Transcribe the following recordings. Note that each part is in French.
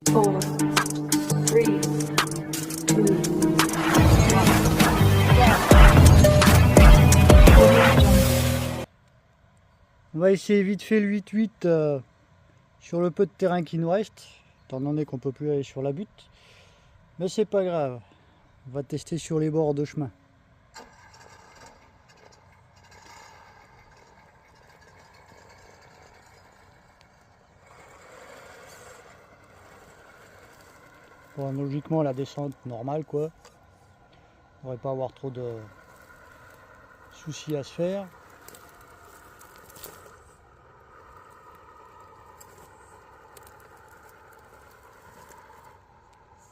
4, 3, 2, On va essayer vite fait le 8-8 sur le peu de terrain qui nous reste, étant donné qu'on peut plus aller sur la butte. Mais c'est pas grave, on va tester sur les bords de chemin. Bon, logiquement la descente normale quoi. On ne devrait pas avoir trop de soucis à se faire.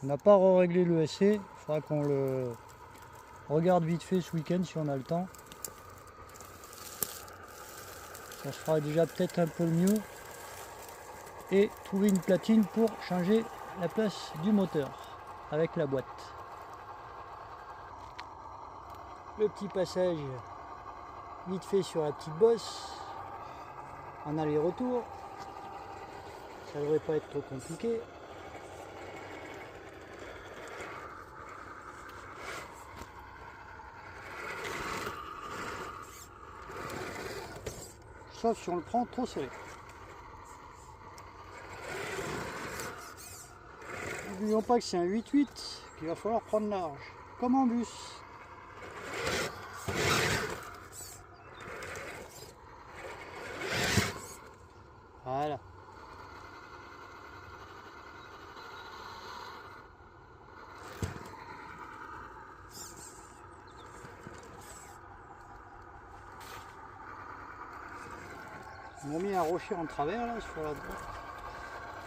On n'a pas réglé le SC, il faudra qu'on le regarde vite fait ce week-end si on a le temps. Ça se fera déjà peut-être un peu mieux. Et trouver une platine pour changer la place du moteur avec la boîte. Le petit passage vite fait sur la petite bosse en aller-retour. Ça devrait pas être trop compliqué. Sauf si on le prend trop serré. N'oublions pas que c'est un 8-8 qu'il va falloir prendre large, comme en bus. Voilà. On a mis un rocher en travers là sur la droite.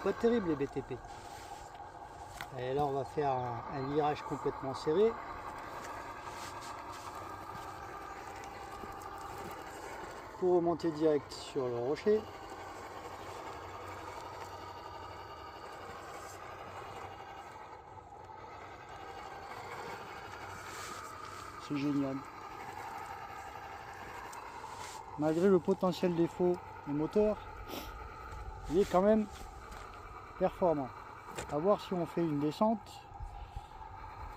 Pas terrible les BTP. Et là on va faire un virage complètement serré. Pour remonter direct sur le rocher. C'est génial. Malgré le potentiel défaut du moteur, il est quand même performant. À voir si on fait une descente.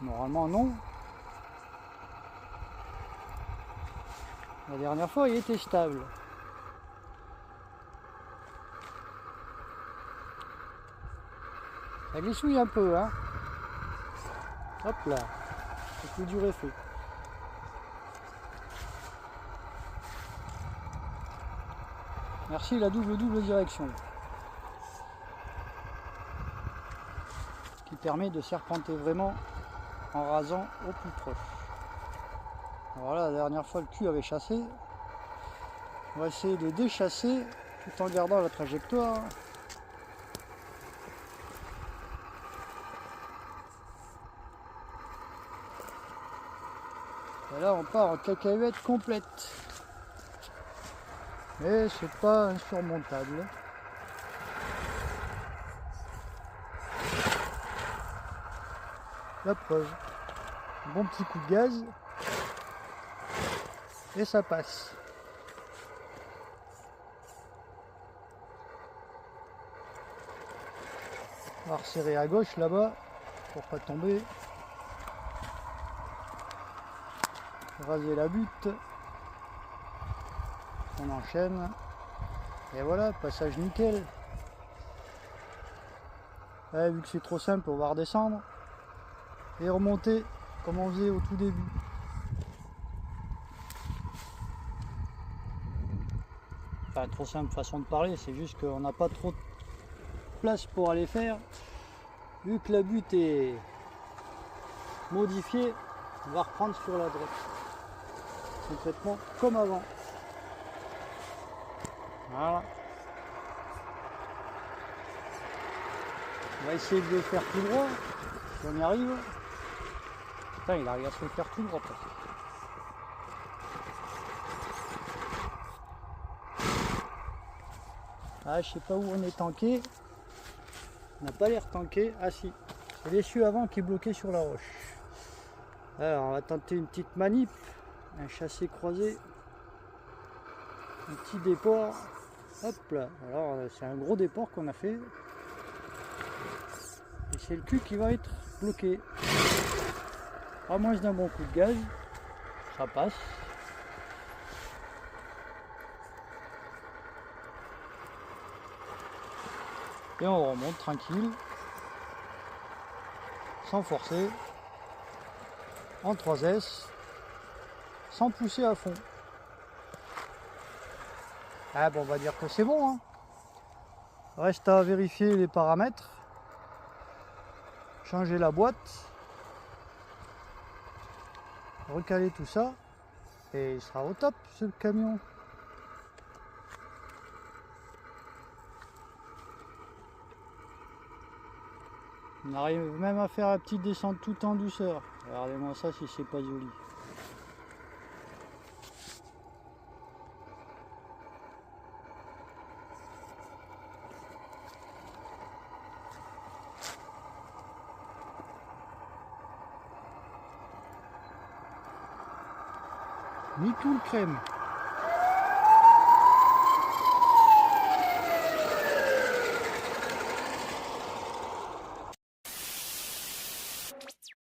Normalement non. La dernière fois il était stable. Ça glissouille un peu hein. Hop là. C'est plus dur effet. Merci la double direction. Qui permet de serpenter vraiment en rasant au plus proche. Alors là, la dernière fois le cul avait chassé. On va essayer de déchasser tout en gardant la trajectoire. Et là on part en cacahuète complète. Mais c'est pas insurmontable. La preuve. Un bon petit coup de gaz. Et ça passe. On va resserrer à gauche là-bas pour pas tomber. Raser la butte. On enchaîne. Et voilà, passage nickel. Ouais, vu que c'est trop simple, on va redescendre. Et remonter comme on faisait au tout début. Enfin, trop simple façon de parler, c'est juste qu'on n'a pas trop de place pour aller faire. Vu que la butte est modifiée, on va reprendre sur la droite. Complètement comme avant. Voilà. On va essayer de le faire tout droit, si on y arrive. Putain, il arrive à se le faire tout droit presque. Ah, je sais pas où on est tanké. On n'a pas l'air tanké. Ah si, c'est l'essieu avant qui est bloqué sur la roche. Alors on va tenter une petite manip, un chassé croisé, un petit déport. Hop là, alors c'est un gros déport qu'on a fait. c'est le cul qui va être bloqué. À moins d'un bon coup de gaz, ça passe. Et on remonte tranquille, sans forcer, en 3S, sans pousser à fond. Ah bon, on va dire que c'est bon, hein. Reste à vérifier les paramètres, changer la boîte, recaler tout ça, et il sera au top ce camion. On arrive même à faire la petite descente tout en douceur. Regardez-moi ça si c'est pas joli. Ni tout le crème.